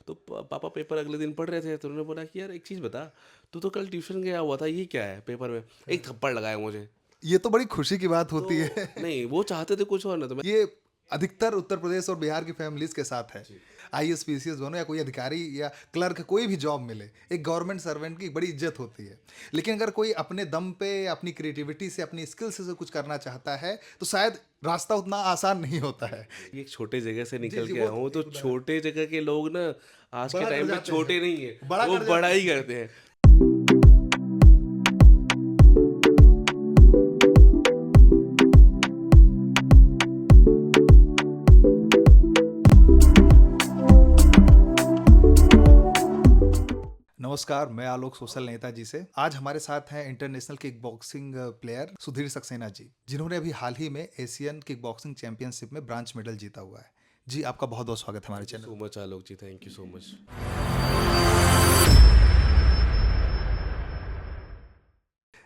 तो पापा पेपर अगले दिन पढ़ रहे थे, तो उन्होंने बोला कि यार एक चीज़ बता, तू तो कल ट्यूशन गया हुआ था, ये क्या है पेपर में? एक थप्पड़ लगाया मुझे। ये तो बड़ी खुशी की बात तो होती है। नहीं, वो चाहते थे कुछ और, ना तो मैं। ये अधिकतर उत्तर प्रदेश और बिहार की फैमिलीज के साथ है। जी। आईएएस पीसीएस बनो या कोई अधिकारी या क्लर्क, कोई भी जॉब मिले, एक गवर्नमेंट सर्वेंट की बड़ी इज्जत होती है। लेकिन अगर कोई अपने दम पे, अपनी क्रिएटिविटी से, अपनी स्किल से कुछ करना चाहता है, तो शायद रास्ता उतना आसान नहीं होता है। ये एक छोटे जगह से जी निकल जी, के वो आया हूँ, तो एक उदाहरण छोटे जगह के लोग ना आज के बड़ा कर टाइम पे जाते हैं, छोटे नहीं है, बड़ा वो कर बड़ा जाते ही हैं। करते हैं। नमस्कार, मैं आलोक सोशल नेता जी से। आज हमारे साथ हैं international kick boxing player Sudhir Saxena ji, जिन्होंने अभी हाल ही में एशियन किक बॉक्सिंग चैंपियनशिप में ब्रांच मेडल जीता हुआ है। जी, आपका बहुत बहुत स्वागत है हमारे थैंक यू चैनल सो पर। Much Alok ji, thank you so much.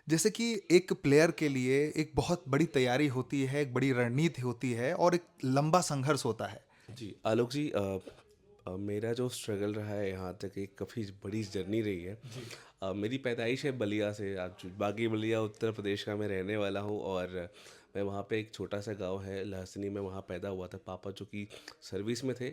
जैसे कि एक प्लेयर के लिए एक बहुत बड़ी तैयारी होती है, एक बड़ी रणनीति होती है और एक लंबा संघर्ष होता है। जी आलोक जी, मेरा जो स्ट्रगल रहा है यहाँ तक, एक काफ़ी बड़ी जर्नी रही है। मेरी पैदाइश है बलिया से, आज बागी बलिया उत्तर प्रदेश का मैं रहने वाला हूँ। और मैं वहाँ पे, एक छोटा सा गांव है लहसनी में, वहाँ पैदा हुआ था। पापा जो कि सर्विस में थे,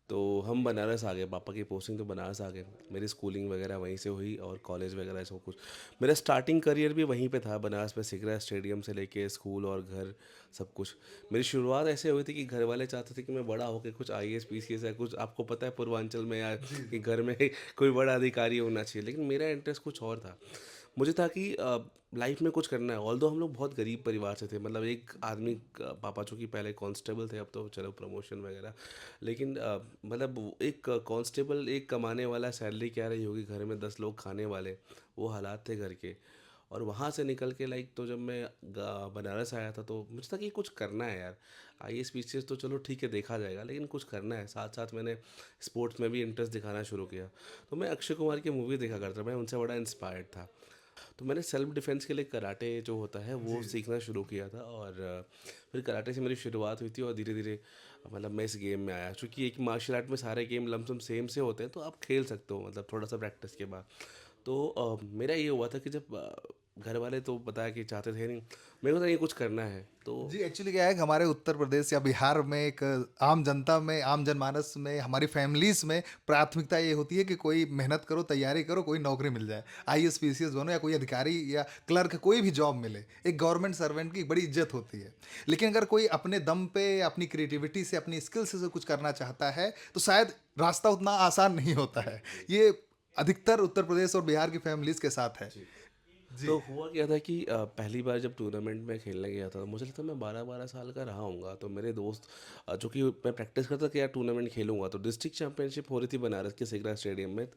तो हम बनारस आ गए, पापा की पोस्टिंग तो बनारस आ गए। मेरी स्कूलिंग वगैरह वहीं से हुई और कॉलेज वगैरह सब कुछ। मेरा स्टार्टिंग करियर भी वहीं पे था, बनारस में सिगरा स्टेडियम से लेके स्कूल और घर सब कुछ। मेरी शुरुआत ऐसे हुई थी कि घर वाले चाहते थे कि मैं बड़ा होकर कुछ आईएएस पीसीएस या कुछ, आपको पता है पूर्वांचल में, या कि घर में कोई बड़ा अधिकारी होना चाहिए। लेकिन मेरा इंटरेस्ट कुछ और था। मुझे था कि लाइफ में कुछ करना है। ऑल्दो हम लोग बहुत गरीब परिवार से थे, मतलब एक आदमी पापा जो कि पहले कांस्टेबल थे, अब तो चलो प्रमोशन वगैरह। लेकिन मतलब एक कांस्टेबल, एक कमाने वाला, सैलरी क्या रही होगी, घर में 10 लोग खाने वाले, वो हालात थे घर के। और वहाँ से निकल के लाइक, तो जब मैं बनारस आया था, तो मुझे था कि कुछ करना है यार। आईएएस पीसीएस तो चलो ठीक है, देखा जाएगा, लेकिन कुछ करना है। साथ साथ मैंने स्पोर्ट्स में भी इंटरेस्ट दिखाना शुरू किया। तो मैं अक्षय कुमार की मूवी देखा करता था, मैं उनसे बड़ा इंस्पायर्ड था। तो मैंने सेल्फ डिफेंस के लिए कराटे जो होता है वो सीखना शुरू किया था। और फिर कराटे से मेरी शुरुआत हुई थी, और धीरे धीरे मतलब मैं इस गेम में आया। चूँकि एक मार्शल आर्ट में सारे गेम लमसम सेम से होते हैं, तो आप खेल सकते हो, मतलब थोड़ा सा प्रैक्टिस के बाद। तो मेरा ये हुआ था कि जब घर वाले तो बताया कि चाहते थे नहीं, मेरे को तो ये कुछ करना है तो। जी, एक्चुअली क्या है कि हमारे उत्तर प्रदेश या बिहार में एक आम जनता में, आम जनमानस में, हमारी फैमिलीज में प्राथमिकता ये होती है कि कोई मेहनत करो, तैयारी करो, कोई नौकरी मिल जाए। आईएएस पीसीएस बनो या कोई अधिकारी या क्लर्क, कोई भी जॉब मिले, एक गवर्नमेंट सर्वेंट की बड़ी इज्जत होती है। लेकिन अगर कोई अपने दम पे, अपनी क्रिएटिविटी से, अपनी स्किल से कुछ करना चाहता है, तो शायद रास्ता उतना आसान नहीं होता है। ये अधिकतर उत्तर प्रदेश और बिहार की फैमिलीज के साथ है। जी। जी तो हुआ क्या था कि पहली बार जब टूर्नामेंट में खेलने गया था, मुझे लगता है मैं 12-12 साल का रहा हूँगा। तो मेरे दोस्त, जो कि मैं प्रैक्टिस करता कि यार टूर्नामेंट खेलूंगा, तो डिस्ट्रिक्ट चैंपियनशिप हो रही थी बनारस के सिगरा स्टेडियम में।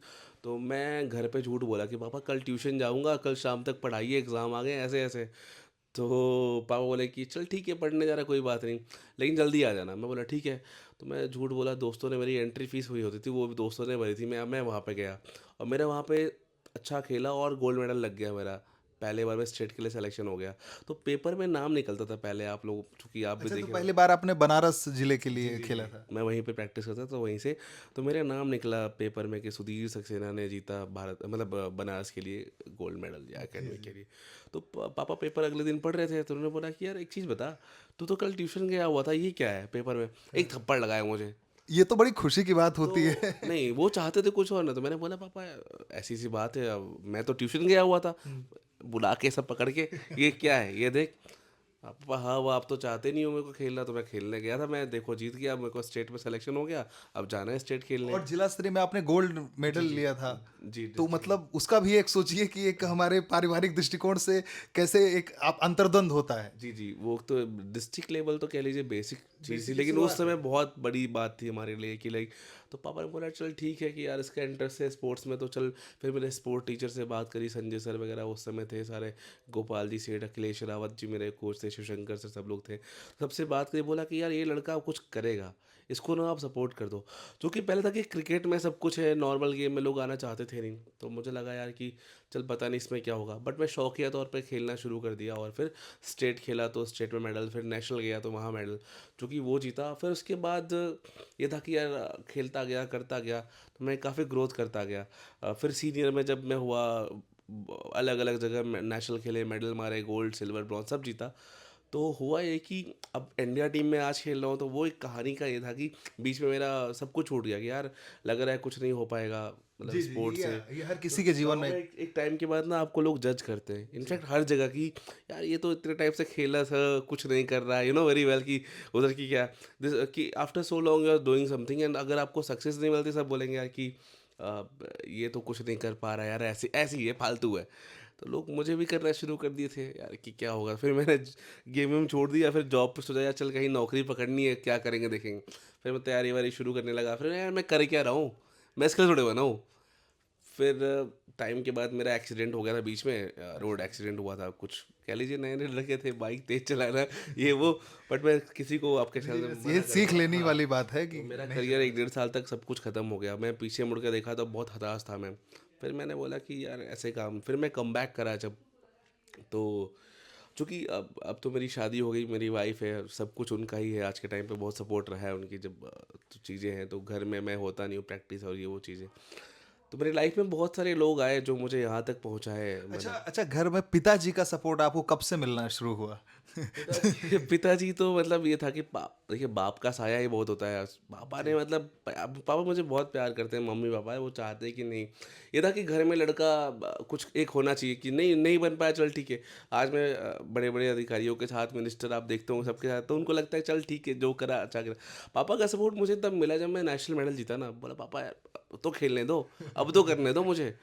तो मैं घर पे झूठ बोला कि पापा कल ट्यूशन जाऊँगा, कल शाम तक पढ़ाइए, एग्ज़ाम आ गए, ऐसे ऐसे। तो पापा बोले कि चल ठीक है, पढ़ने जा रहा, कोई बात नहीं, लेकिन जल्दी आ जाना। मैं बोला ठीक है। तो मैं झूठ बोला, दोस्तों ने, मेरी एंट्री फीस हुई होती थी, वो भी दोस्तों ने भरी थी। मैं वहाँ पे गया, और मेरा वहाँ पे अच्छा खेला और गोल्ड मेडल लग गया मेरा। पहले बार में स्टेट के लिए सिलेक्शन हो गया। तो पेपर में नाम निकलता था पहले, आप लोग, चूँकि आप भी अच्छा, तो देखे हो। पहली बार आपने बनारस जिले के जी लिए जी खेला जी, था। मैं वहीं पे प्रैक्टिस करता था, तो वहीं से तो मेरा नाम निकला पेपर में कि सुधीर सक्सेना ने जीता भारत, मतलब बनारस के लिए गोल्ड मेडल या जी एकेडमी जी। के लिए। तो पापा पेपर अगले दिन पढ़ रहे थे, तो उन्होंने बोला कि यार एक चीज़ बता, तू तो कल ट्यूशन गया हुआ था, ये क्या है पेपर में? एक थप्पड़ लगाया मुझे। ये तो बड़ी खुशी की बात तो होती है। नहीं, वो चाहते थे कुछ और, ना तो मैंने बोला पापा ऐसी सी बात है, अब मैं तो ट्यूशन गया हुआ था। बुला के सब पकड़ के, ये क्या है, ये देख। पापा हाँ, वो आप तो चाहते नहीं हो मेरे को खेलना, तो मैं खेलने गया था, मैं देखो जीत गया, मेरे को स्टेट में सिलेक्शन हो गया, अब जाना है स्टेट खेलने। और जिला स्तरीय में आपने गोल्ड मेडल जी जी लिया था। जी, तो डिस्ट्रिक्ट। मतलब उसका भी एक सोचिए कि एक हमारे पारिवारिक दृष्टिकोण से कैसे एक आप अंतर्द्वंद होता है। जी जी, वो तो डिस्ट्रिक्ट लेवल तो कह लीजिए बेसिक चीज़ थी, बेसिक की लेकिन उस शुरुआत समय है। बहुत बड़ी बात थी हमारे लिए कि लाइक। तो पापा ने बोला चल ठीक है कि यार इसका इंटरेस्ट है स्पोर्ट्स में, तो चल। फिर मैंने स्पोर्ट टीचर से बात करी, संजय सर वगैरह उस समय थे सारे, गोपाल जी सेठ, अखिलेश रावत जी मेरे कोच थे, शिवशंकर सर, सब लोग थे। सबसे बात करी, बोला कि यार ये लड़का कुछ करेगा, इसको ना आप सपोर्ट कर दो। जो कि पहले था कि क्रिकेट में सब कुछ है, नॉर्मल गेम में लोग आना चाहते थे नहीं, तो मुझे लगा यार कि चल पता नहीं इसमें क्या होगा, बट मैं शौकिया तौर पे खेलना शुरू कर दिया और फिर स्टेट खेला तो स्टेट में मेडल, फिर नेशनल गया तो वहाँ मेडल, जो कि वो जीता। फिर उसके बाद ये था कि यार खेलता गया करता गया तो मैं काफ़ी ग्रोथ करता गया। फिर सीनियर में जब मैं हुआ, अलग अलग जगह नेशनल खेले, मेडल मारे, गोल्ड सिल्वर ब्रॉन्ज सब जीता। तो हुआ ये कि अब इंडिया टीम में आज खेल रहा हूँ, तो वो एक कहानी का ये था कि बीच में मेरा सब कुछ छूट गया कि यार लग रहा है कुछ नहीं हो पाएगा, मतलब जी, जी, स्पोर्ट्स से। ये हर किसी क्योंकि के जीवन गाँव में में एक टाइम के बाद ना आपको लोग जज करते हैं, इनफैक्ट हर जगह की, यार ये तो इतने टाइम से खेला था, कुछ नहीं कर रहा है, यू नो वेरी वेल कि उधर की क्या कि after so long you are doing something, and अगर आपको सक्सेस नहीं मिलती सब बोलेंगे यार कि "आ, ये तो कुछ नहीं कर पा रहा है यार, ऐसी ऐसी ही है, फालतू है"। तो लोग मुझे भी करना शुरू कर दिए थे यार कि क्या होगा, फिर मैंने गेम वेम छोड़ दिया, फिर जॉब पे सोचा यार चल कहीं नौकरी पकड़नी है, क्या करेंगे देखेंगे। फिर मैं तैयारी वारी शुरू करने लगा, फिर यार मैं कर क्या रहा हूँ, मैं इसके लिए थोड़े बना हूँ। फिर टाइम के बाद मेरा एक्सीडेंट हो गया था बीच में, रोड एक्सीडेंट हुआ था, कुछ कह लीजिए नए नए लड़के थे, बाइक तेज चलाना ये वो, बट मैं किसी को आपके जी, ख्याल जी, में बस ये मना सीख करूँगा, लेने हाँ। वाली बात है कि तो मेरा नहीं करियर चलना एक डेढ़ चाहिए। साल तक सब कुछ ख़त्म हो गया, मैं पीछे मुड़ के देखा तो बहुत हताश था मैं। फिर मैंने बोला कि यार ऐसे काम, फिर मैं कम बैक करा जब, तो चूँकि अब तो मेरी शादी हो गई, मेरी वाइफ है, सब कुछ उनका ही है, आज के टाइम पे बहुत सपोर्ट रहा है उनकी, जब तो चीज़ें हैं तो घर में मैं होता नहीं हूँ, प्रैक्टिस और ये वो चीज़ें। तो मेरी लाइफ में बहुत सारे लोग आए जो मुझे यहाँ तक पहुँचाए, अच्छा, मतलब अच्छा, घर में पिताजी का सपोर्ट आपको कब से मिलना शुरू हुआ? पिताजी पिताजी तो मतलब ये था कि देखिए बाप का साया ही बहुत होता है। पापा ने जी। मतलब पापा मुझे बहुत प्यार करते हैं, मम्मी पापा है वो चाहते हैं कि नहीं, ये था कि घर में लड़का कुछ एक होना चाहिए कि नहीं नहीं बन पाया चल ठीक है। आज मैं बड़े बड़े अधिकारियों के साथ, मिनिस्टर आप देखते हो सबके साथ, तो उनको लगता है चल ठीक है जो करा अच्छा करा। पापा का सपोर्ट मुझे तब मिला जब मैं नेशनल मेडल जीता ना, बोला पापा यार अब तो खेलने दो, अब तो करने दो मुझे।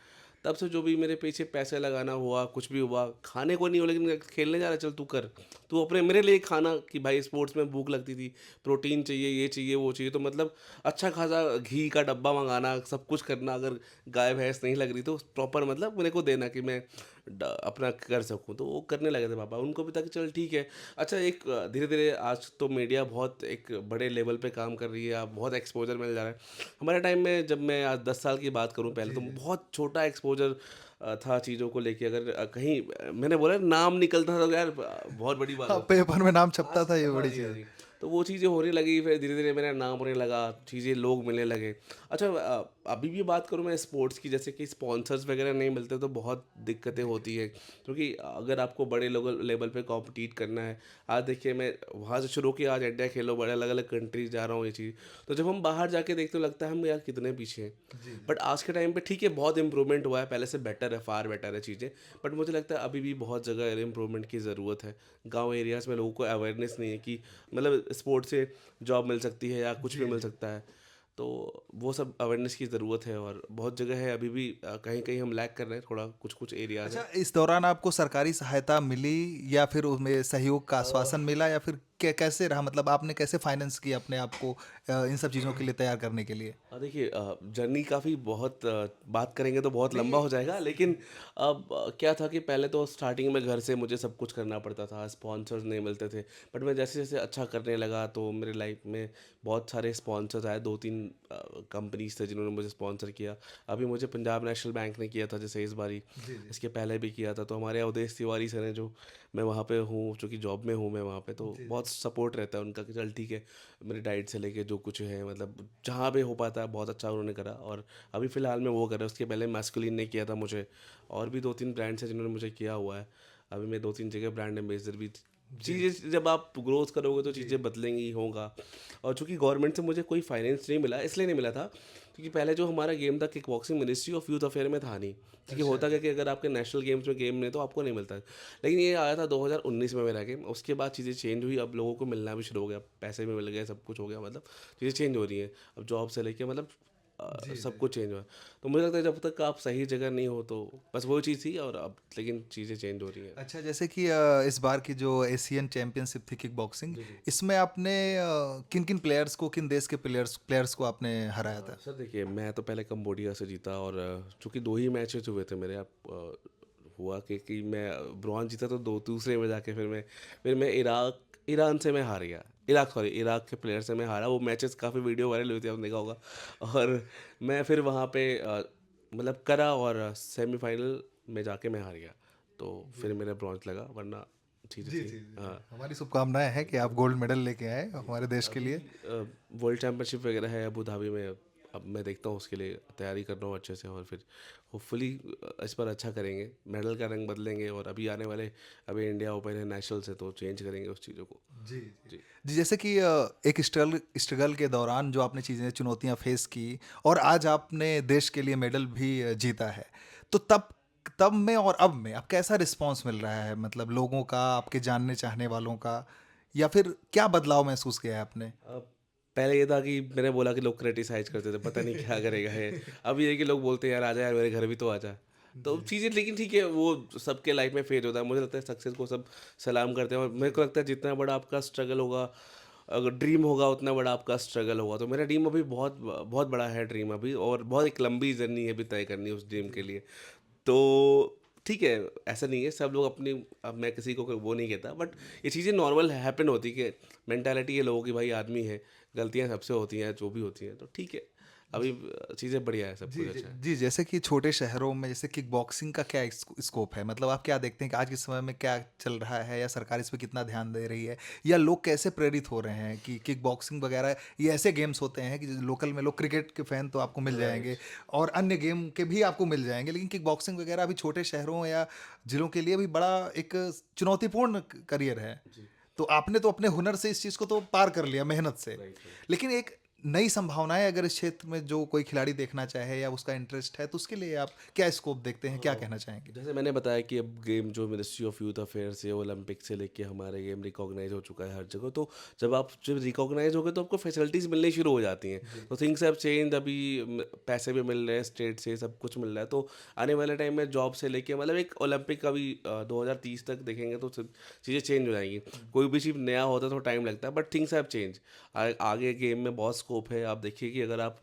तब से जो भी मेरे पीछे पैसे लगाना हुआ, कुछ भी हुआ, खाने को नहीं हो लेकिन खेलने जा रहा, चल तू कर, तू अपने मेरे लिए खाना, कि भाई स्पोर्ट्स में भूख लगती थी, प्रोटीन चाहिए, ये चाहिए वो चाहिए, तो मतलब अच्छा खासा घी का डब्बा मंगाना, सब कुछ करना, अगर गाय भैंस नहीं लग रही तो प्रॉपर मतलब मेरे को देना कि मैं अपना कर सकूं, तो वो करने लगे थे पापा, उनको भी था कि चल ठीक है। अच्छा एक धीरे धीरे आज तो मीडिया बहुत एक बड़े लेवल पे काम कर रही है, अब बहुत एक्सपोजर मिल जा रहा है। हमारे टाइम में जब मैं आज 10 साल की बात करूं पहले, जी, तो जी। बहुत छोटा एक्सपोजर था चीज़ों को लेके, अगर कहीं मैंने बोला नाम निकलता था तो यार बहुत बड़ी बात हाँ, होती थी। पेपर में नाम छपता आज था, ये हाँ बड़ी जी, चीज़ हाँ है। जी। तो वो चीज़ें होने लगी, फिर धीरे-धीरे मेरा नाम होने लगा, चीज़ें लोग मिलने लगे। अच्छा अभी भी बात करूँ मैं स्पोर्ट्स की, जैसे कि स्पॉन्सर्स वगैरह नहीं मिलते तो बहुत दिक्कतें जी, होती हैं, क्योंकि अगर आपको बड़े लेवल पे कॉम्पिटिट करना है, आज देखिए मैं वहाँ से शुरू किया, आज इंडिया खेलो, बड़े अलग-अलग कंट्रीज़ जा रहा हूँ ये चीज़। तो जब हम बाहर जाके देखते तो लगता है हम यार कितने पीछे हैं। जी, जी। बट आज के टाइम पे ठीक है, बहुत इंप्रूवमेंट हुआ है, पहले से बेटर है, फार बेटर है चीज़ें। बट मुझे लगता है अभी भी बहुत जगह इम्प्रूवमेंट की ज़रूरत है। गाँव एरियाज़ में लोगों को अवेयरनेस नहीं है कि मतलब स्पोर्ट्स से जॉब मिल सकती है या कुछ भी जी, मिल जी। सकता है। तो वो सब अवेयरनेस की ज़रूरत है, और बहुत जगह है अभी भी, कहीं-कहीं हम लैग कर रहे हैं थोड़ा, कुछ-कुछ एरियाज़ अच्छा, हैं। इस दौरान आपको सरकारी सहायता मिली या फिर उसमें सहयोग का आश्वासन मिला या फिर कैसे रहा? मतलब आपने कैसे फाइनेंस किया अपने आप को इन सब चीज़ों के लिए तैयार करने के लिए? देखिए जर्नी काफ़ी बहुत बात करेंगे तो बहुत नहीं, लंबा हो जाएगा, लेकिन अब क्या था कि पहले तो स्टार्टिंग में घर से मुझे सब कुछ करना पड़ता था, स्पॉन्सर्स नहीं मिलते थे। बट मैं जैसे जैसे अच्छा करने लगा तो मेरे लाइफ में बहुत सारे स्पॉन्सर्स आए, 2-3 कंपनीज थे जिन्होंने मुझे स्पॉन्सर किया। अभी मुझे पंजाब नेशनल बैंक ने किया था जैसे इस बारी, जी, जी। इसके पहले भी किया था। तो हमारे अवधेश तिवारी सर हैं, जो मैं वहाँ पे हूँ, चूँकि जॉब में हूँ मैं वहाँ पे, तो जी, जी। बहुत सपोर्ट रहता है उनका कि चल ठीक है, मेरी डाइट से लेके जो कुछ है, मतलब जहाँ पे हो पाता है बहुत अच्छा उन्होंने करा। और अभी फ़िलहाल में वो कर रहे हैं, उसके पहले मैस्कुलिन ने किया था मुझे, और भी 2-3 ब्रांड्स हैं जिन्होंने मुझे किया हुआ है। अभी मैं 2-3 जगह ब्रांड एम्बेसडर भी, जी, चीज़ें जब आप ग्रोथ करोगे तो जी। चीज़ें बदलेंगी ही होगा। और चूँकि गवर्नमेंट से मुझे कोई फाइनेंस नहीं मिला, इसलिए नहीं मिला था क्योंकि पहले जो हमारा गेम था kick boxing, ministry of youth affair में था नहीं। क्योंकि अच्छा, होता क्या अच्छा। कि अगर आपके नेशनल गेम्स में गेम नहीं तो आपको नहीं मिलता है। लेकिन ये आया था 2019 में मेरा गेम, उसके बाद चीज़ें चेंज हुई, अब लोगों को मिलना भी शुरू हो गया, पैसे भी मिल गए, सब कुछ हो गया, मतलब चीज़ें चेंज हो रही हैं। अब जॉब से लेके मतलब जी, सब जी। कुछ चेंज हुआ। तो मुझे लगता है जब तक आप सही जगह नहीं हो तो बस वो चीज़ थी, और अब लेकिन चीज़ें चेंज हो रही हैं। अच्छा, जैसे कि इस बार की जो एशियन चैंपियनशिप थी किक बॉक्सिंग, जी, जी। इसमें आपने किन-किन प्लेयर्स को, किन देश के प्लेयर्स प्लेयर्स को आपने हराया था? सर देखिए, मैं तो पहले कंबोडिया से जीता, और चूँकि 2 ही मैचेज़ हुए थे मेरे, अब हुआ कि मैं ब्रॉन्ज़ जीता तो दो दूसरे में जाके फिर मैं इराक ईरान से मैं हार गया, इराक के प्लेयर से मैं हारा। वो मैचेस काफ़ी वीडियो वायरल हुई थी, आपने देखा होगा। और मैं फिर वहाँ पे मतलब करा और सेमीफाइनल में जाके मैं हार गया, तो फिर मेरा ब्रॉन्ज लगा, वरना चीज़ें जी, थी। जी, जी, जी। हाँ, हमारी शुभकामनाएँ हैं कि आप गोल्ड मेडल लेके आएँ हमारे देश के अभी लिए। वर्ल्ड चैम्पियनशिप वगैरह है अबू धाबी में। अब मैं देखता हूँ, उसके लिए तैयारी कर रहा हूँ अच्छे से, और फिर होपफुली इस पर अच्छा करेंगे, मेडल का रंग बदलेंगे। और अभी आने वाले, अभी इंडिया ओपन है नेशनल से, तो चेंज करेंगे उस चीज़ों को। जी, जी। जी। जी, जैसे कि एक स्ट्रगल के दौरान जो आपने चीज़ें चुनौतियाँ फेस की और आज आपने देश के लिए मेडल भी जीता है। तो तब तब में और अब में आपका कैसा रिस्पॉन्स मिल रहा है? मतलब लोगों का, आपके जानने चाहने वालों का, या फिर क्या बदलाव महसूस किया है आपने? पहले ये था कि मैंने बोला कि लोग क्रिटिसाइज़ करते थे, पता नहीं क्या करेगा ये। अब ये है कि लोग बोलते हैं, यार आजा यार मेरे घर भी तो आजा। तो जी। चीज़ें, लेकिन ठीक है, वो सबके लाइफ में फेज होता है। मुझे लगता है सक्सेस को सब सलाम करते हैं, और मेरे को लगता है जितना बड़ा आपका स्ट्रगल होगा, अगर ड्रीम होगा, उतना बड़ा आपका स्ट्रगल होगा। तो मेरा ड्रीम अभी बहुत बहुत बड़ा है ड्रीम अभी, और बहुत एक लंबी जर्नी है अभी तय करनी है उस ड्रीम के लिए। तो ठीक है, ऐसा नहीं है, सब लोग अपनी, अब मैं किसी को वो नहीं कहता, बट ये चीज़ें नॉर्मल हैपन होती कि मेंटालिटी है लोगों की, भाई आदमी है, गलतियां सबसे होती हैं, जो भी होती हैं, तो ठीक है। अभी चीज़ें बढ़िया है, सब जी, कुछ जी, अच्छा है। जी, जैसे कि छोटे शहरों में जैसे किक बॉक्सिंग का क्या स्कोप है? मतलब आप क्या देखते हैं कि आज के समय में क्या चल रहा है, या सरकार इस पे कितना ध्यान दे रही है? या लोग कैसे प्रेरित हो रहे हैं कि किक बॉक्सिंग वगैरह ये ऐसे गेम्स होते हैं कि लोकल में लोग क्रिकेट के फैन तो आपको मिल राइट। जाएँगे और अन्य गेम के भी आपको मिल जाएँगे, लेकिन किक बॉक्सिंग वगैरह अभी छोटे शहरों या जिलों के लिए भी बड़ा एक चुनौतीपूर्ण करियर है। जी। तो आपने तो अपने हुनर से इस चीज़ को तो पार कर लिया मेहनत से। Right, right. लेकिन एक नई संभावनाएँ अगर इस क्षेत्र में जो कोई खिलाड़ी देखना चाहे या उसका इंटरेस्ट है, तो उसके लिए आप क्या स्कोप देखते हैं? क्या कहना चाहेंगे? जैसे मैंने बताया कि अब गेम जो मिनिस्ट्री ऑफ यूथ अफेयर्स है, ओलंपिक से लेके हमारे गेम रिकॉग्नाइज हो चुका है हर जगह। तो जब रिकॉग्नाइज हो गए, तो आपको फैसिलिटीज़ मिलनी शुरू हो जाती हैं। तो थिंग्स हैव चेंज अभी। पैसे भी मिल रहे हैं, स्टेट से सब कुछ मिल रहा है। तो आने वाले टाइम में जॉब से लेके, मतलब एक ओलंपिक का भी 2030 तक देखेंगे तो सब चीज़ें चेंज हो जाएंगी। कोई भी चीज़ नया होता है तो टाइम लगता है, बट थिंग्स हैव चेंज। आगे गेम में बहुत स्कोप है। आप देखिए कि अगर आप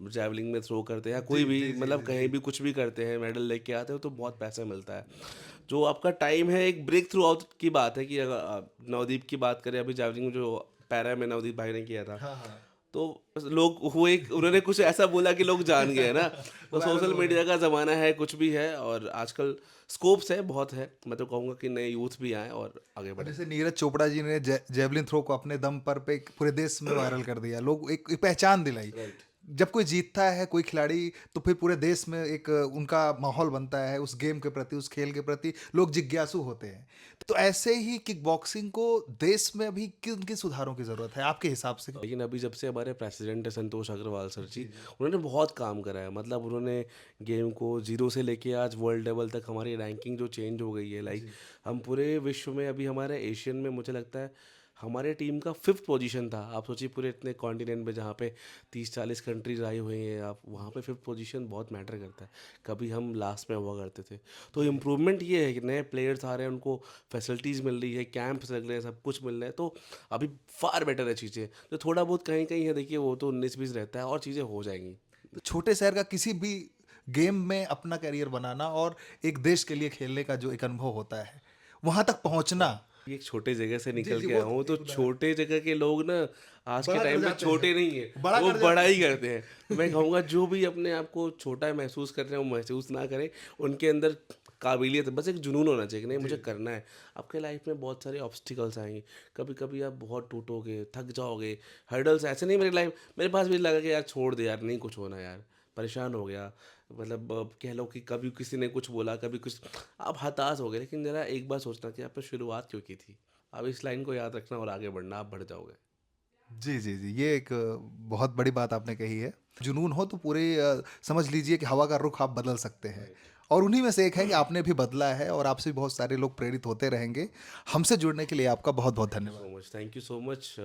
जैवलिंग में थ्रो करते हैं, या जी, कोई भी, जी, जी, मतलब जी, कहीं जी। भी कुछ भी करते हैं, मेडल लेके आते हो, तो बहुत पैसा मिलता है। जो आपका टाइम है, एक ब्रेक थ्रू आउट की बात है, कि अगर नवदीप की बात करें, अभी जैवलिंग में जो पैरा में नवदीप भाई ने किया था, हाँ, हाँ। तो लोग हुए, उन्होंने कुछ ऐसा बोला कि लोग जान गए ना। तो वायरल सोशल हो गए। मीडिया का ज़माना है, कुछ भी है, और आजकल स्कोप्स है, बहुत है। मैं तो कहूँगा कि नए यूथ भी आए और आगे और बढ़े। जैसे नीरज चोपड़ा जी ने जेवलिन थ्रो को अपने दम पर पे पूरे देश में वायरल कर दिया, लोग एक पहचान दिलाई। राइट। जब कोई जीतता है कोई खिलाड़ी, तो फिर पूरे देश में एक उनका माहौल बनता है उस गेम के प्रति, उस खेल के प्रति लोग जिज्ञासु होते हैं। तो ऐसे ही किक बॉक्सिंग को देश में अभी किन किन सुधारों की जरूरत है आपके हिसाब से? लेकिन अभी जब से हमारे प्रेसिडेंट है संतोष अग्रवाल सर जी, जी, जी। उन्होंने बहुत काम करा है। मतलब उन्होंने गेम को जीरो से लेके आज वर्ल्ड लेवल तक हमारी रैंकिंग जो चेंज हो गई है, लाइक जी। हम पूरे विश्व में, अभी हमारे एशियन में मुझे लगता है हमारे टीम का 5th पोजीशन था। आप सोचिए पूरे इतने कॉन्टिनेंट में, जहाँ पे 30-40 कंट्रीज आई हुई हैं, आप वहाँ पे 5th पोजीशन बहुत मैटर करता है। कभी हम लास्ट में हुआ करते थे। तो जी। इम्प्रूवमेंट ये है कि नए प्लेयर्स आ रहे हैं, उनको फैसिलिटीज़ मिल रही है, कैंप्स लग रहे हैं, सब कुछ मिल रहा है। तो अभी फार बेटर है चीज़ें। तो थोड़ा बहुत कहीं कहीं है, देखिए वो तो 19-20 रहता है, और चीज़ें हो जाएंगी। तो छोटे शहर का किसी भी गेम में अपना करियर बनाना और एक देश के लिए खेलने का जो एक अनुभव होता है, वहां तक पहुंचना। ये एक छोटे जगह से जी, निकल जी, के वो आया हूँ, तो एक उदाहरण छोटे जगह के लोग ना आज के बड़ा कर टाइम पे जाते हैं, छोटे नहीं है, बड़ा वो कर बड़ा जाते ही हैं। करते हैं। तो मैं कहूँगा जो भी अपने आप को छोटा महसूस कर रहे हैं, वो महसूस ना करें। उनके अंदर काबिलियत है, बस एक जुनून होना चाहिए कि नहीं जी। मुझे करना है। आपके लाइफ में बहुत सारे ऑब्स्टिकल्स आएंगे, कभी कभी आप बहुत टूटोगे, थक जाओगे, हर्डल्स। ऐसे नहीं, मेरे पास भी लगा कि यार छोड़ दे यार, नहीं कुछ होना यार, परेशान हो गया। मतलब कह लो कि कभी किसी ने कुछ बोला, कभी कुछ, आप हताश हो गए। लेकिन ज़रा एक बार सोचना कि आपने शुरुआत क्यों की थी। अब इस लाइन को याद रखना और आगे बढ़ना, आप बढ़ जाओगे। जी, जी, जी, ये एक बहुत बड़ी बात आपने कही है। जुनून हो तो पूरे समझ लीजिए कि हवा का रुख आप बदल सकते हैं, राइट। और उन्हीं में से एक है कि आपने भी बदला है और आपसे भी बहुत सारे लोग प्रेरित होते रहेंगे। हमसे जुड़ने के लिए आपका बहुत-बहुत थैंक यू धन्यवाद। So much, thank you so much.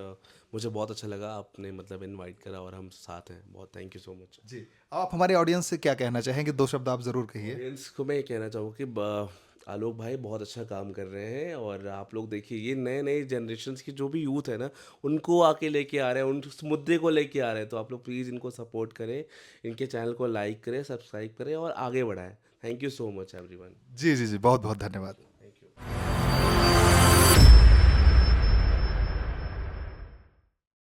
मुझे बहुत अच्छा लगा, आपने मतलब इनवाइट करा, और हम साथ हैं। बहुत थैंक यू सो मच। जी, आप हमारे ऑडियंस से क्या कहना चाहेंगे? 2 शब्द आप ज़रूर कहिए। ऑडियंस को मैं ये कहना चाहूँगा कि आलोक भाई बहुत अच्छा काम कर रहे हैं, और आप लोग देखिए ये नए नए जनरेशन्स की जो भी यूथ है ना, उनको आके लेके आ रहे हैं, उस मुद्दे को लेके आ रहे हैं। तो आप लोग प्लीज़ इनको सपोर्ट करें, इनके चैनल को लाइक करें, सब्सक्राइब करें, और आगे बढ़ाएं। Thank you so much everyone. जी, जी, जी, बहुत-बहुत धन्यवाद।